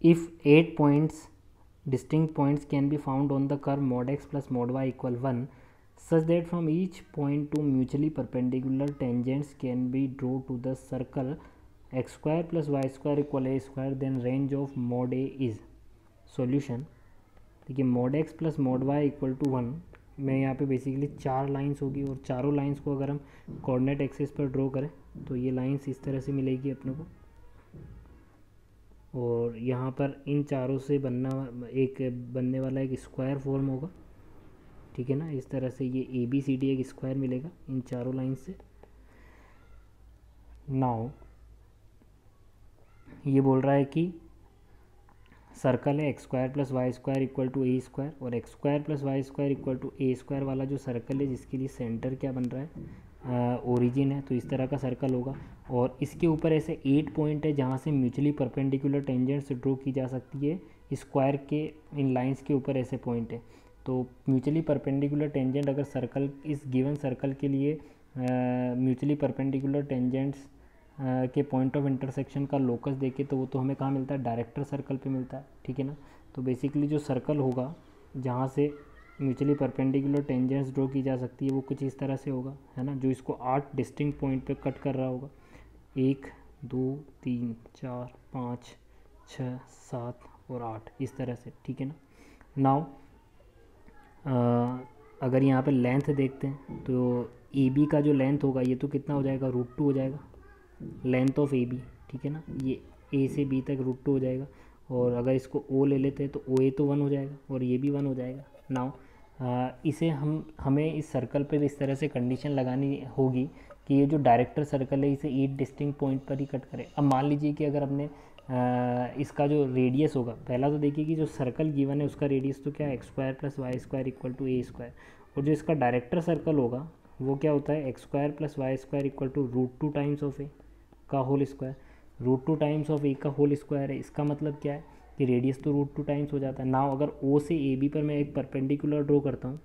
If 8 points distinct points can be found on the curve mod x plus mod y equal 1 such that from each point two mutually perpendicular tangents can be drawn to the circle x square plus y square equal a square, then range of mod a is solution. देखिए mod x plus mod y equal to 1 में यहाँ पे basically 4 lines होगी और चारों lines को अगर हम कोऑर्डिनेट एक्सिस पर ड्रॉ करें तो ये लाइंस इस तरह से मिलेगी अपने को, और यहाँ पर इन चारों से बनने वाला एक स्क्वायर फॉर्म होगा, ठीक है ना। इस तरह से ये ए बी सी डी एक स्क्वायर मिलेगा इन चारों लाइन से। नाउ ये बोल रहा है कि सर्कल है x square plus y square equal to a square, और x square plus y square equal to a square वाला जो सर्कल है जिसके लिए सेंटर क्या बन रहा है, ओरिजिन है, तो इस तरह का सर्कल होगा। और इसके ऊपर ऐसे 8 पॉइंट है जहाँ से म्यूचुअली परपेंडिकुलर टेंजेंट्स ड्रॉ की जा सकती है। स्क्वायर के इन लाइंस के ऊपर ऐसे पॉइंट है, तो म्यूचुअली परपेंडिकुलर टेंजेंट अगर सर्कल इस गिवन सर्कल के लिए म्यूचुअली परपेंडिकुलर टेंजेंट्स के पॉइंट ऑफ इंटरसेक्शन का लोकस देखे तो वो तो हमें कहाँ मिलता है, डायरेक्टर सर्कल पे मिलता है, ठीक है ना। तो बेसिकली जो सर्कल होगा जहाँ से म्यूचुअली परपेंडिकुलर टेंजेंट्स ड्रॉ की जा सकती है वो कुछ इस तरह से होगा, है ना, जो इसको 8 डिस्टिंक्ट पॉइंट पे कट कर रहा होगा, 1 2 3 4 5 6 7 और 8 इस तरह से, ठीक है ना। नाउ अगर यहाँ पे लेंथ देखते हैं तो ए बी का जो लेंथ होगा ये तो कितना हो जाएगा, √2 हो जाएगा, लेंथ ऑफ ए बी, ठीक है ना। ये ए से बी तक √2 हो जाएगा, और अगर इसको ओ ले लेते हैं तो ओ ए तो 1 हो जाएगा और ये भी 1 हो जाएगा। नाउ इसे हमें इस सर्कल पर इस तरह से कंडीशन लगानी होगी कि ये जो डायरेक्टर सर्कल है इसे 8 डिस्टिंक्ट पॉइंट पर ही कट करे। अब मान लीजिए कि अगर हमने इसका जो रेडियस होगा, पहला तो देखिए कि जो सर्कल गिवन है उसका रेडियस तो क्या है, x square plus y square equal to a square, और जो इसका डायरेक्टर सर्कल होगा वो क्या होता है, x square plus y square equal to √2 times of a का whole square. √2 times of a का होल स्क्वायर है, इसका मतलब क्या है कि रेडियस तो √2 टाइम्स हो जाता है। नाउ अगर ओ से ए बी पर मैं एक परपेंडिकुलर ड्रॉ करता हूँ,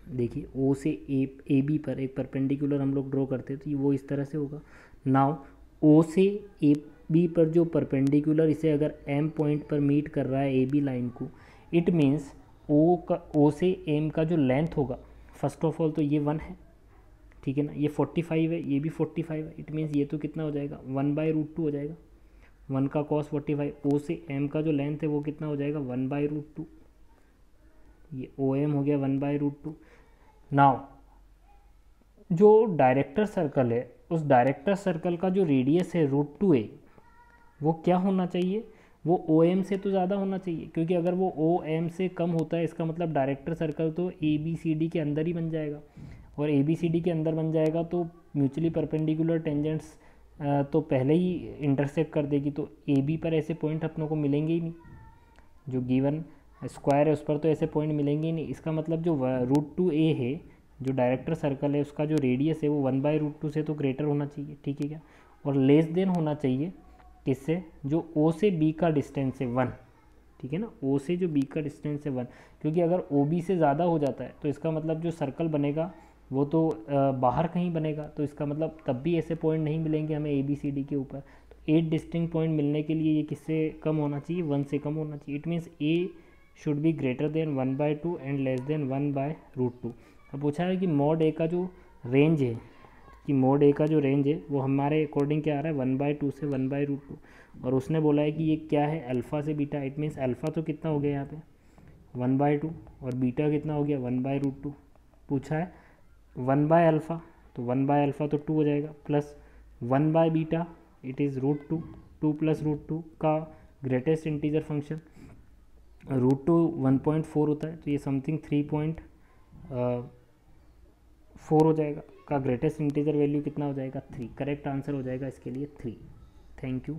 देखिए ओ से ए बी पर एक परपेंडिकुलर हम लोग ड्रॉ करते हैं तो वो इस तरह से होगा। नाउ ओ से ए बी पर जो परपेंडिकुलर इसे अगर एम पॉइंट पर मीट कर रहा है ए बी लाइन को, इट मीन्स ओ से एम का जो लेंथ होगा, फर्स्ट ऑफ ऑल तो ये 1 है, ठीक है ना, ये 45 है, ये भी 45 है, इट मीन्स ये तो कितना हो जाएगा 1/√2 हो जाएगा, 1 का कॉस 45। ओ से एम का जो लेंथ है वो कितना हो जाएगा 1/√2, ये ओ एम हो गया 1/√2। नाउ जो डायरेक्टर सर्कल है उस डायरेक्टर सर्कल का जो रेडियस है √2a वो क्या होना चाहिए, वो ओ एम से तो ज़्यादा होना चाहिए, क्योंकि अगर वो ओ एम से कम होता है इसका मतलब डायरेक्टर सर्कल तो ए बी सी डी के अंदर ही बन जाएगा, और ए बी सी डी के अंदर बन जाएगा तो म्यूचुअली परपेंडिकुलर टेंजेंट्स तो पहले ही इंटरसेक्ट कर देगी, तो ए बी पर ऐसे पॉइंट अपनों को मिलेंगे ही नहीं, जो गिवन स्क्वायर है उस पर तो ऐसे पॉइंट मिलेंगे ही नहीं। इसका मतलब जो √2a है जो डायरेक्टर सर्कल है उसका जो रेडियस है वो 1/√2 से तो ग्रेटर होना चाहिए, ठीक है क्या, और लेस देन होना चाहिए किससे, जो ओ से बी का डिस्टेंस है 1, ठीक है ना, ओ से जो बी का डिस्टेंस है 1, क्योंकि अगर ओ बी से ज़्यादा हो जाता है तो इसका मतलब जो सर्कल बनेगा वो तो बाहर कहीं बनेगा, तो इसका मतलब तब भी ऐसे पॉइंट नहीं मिलेंगे हमें ए बी सी डी के ऊपर। तो 8 डिस्टिंक्ट पॉइंट मिलने के लिए ये किससे कम होना चाहिए, 1 से कम होना चाहिए। It means A should be greater than 1/2 and less than 1/√2। अब पूछा है कि मॉड ए का जो रेंज है, कि मोड ए का जो रेंज है वो हमारे अकॉर्डिंग क्या आ रहा है 1/2 से 1/√2, और उसने बोला है कि ये क्या है अल्फ़ा से बीटा, इट मीन्स अल्फ़ा तो कितना हो गया यहाँ पे 1/2 और बीटा कितना हो गया 1/√2। पूछा है 1/α तो 1/α तो 2 हो जाएगा, प्लस 1/बीटा इट इज़ √2, 2 + √2 का ग्रेटेस्ट इंटीजर फंक्शन √2 1.4 होता है, तो ये समथिंग 3.4 हो जाएगा, का ग्रेटेस्ट इंटीजर वैल्यू कितना हो जाएगा 3। करेक्ट आंसर हो जाएगा इसके लिए 3। Thank you.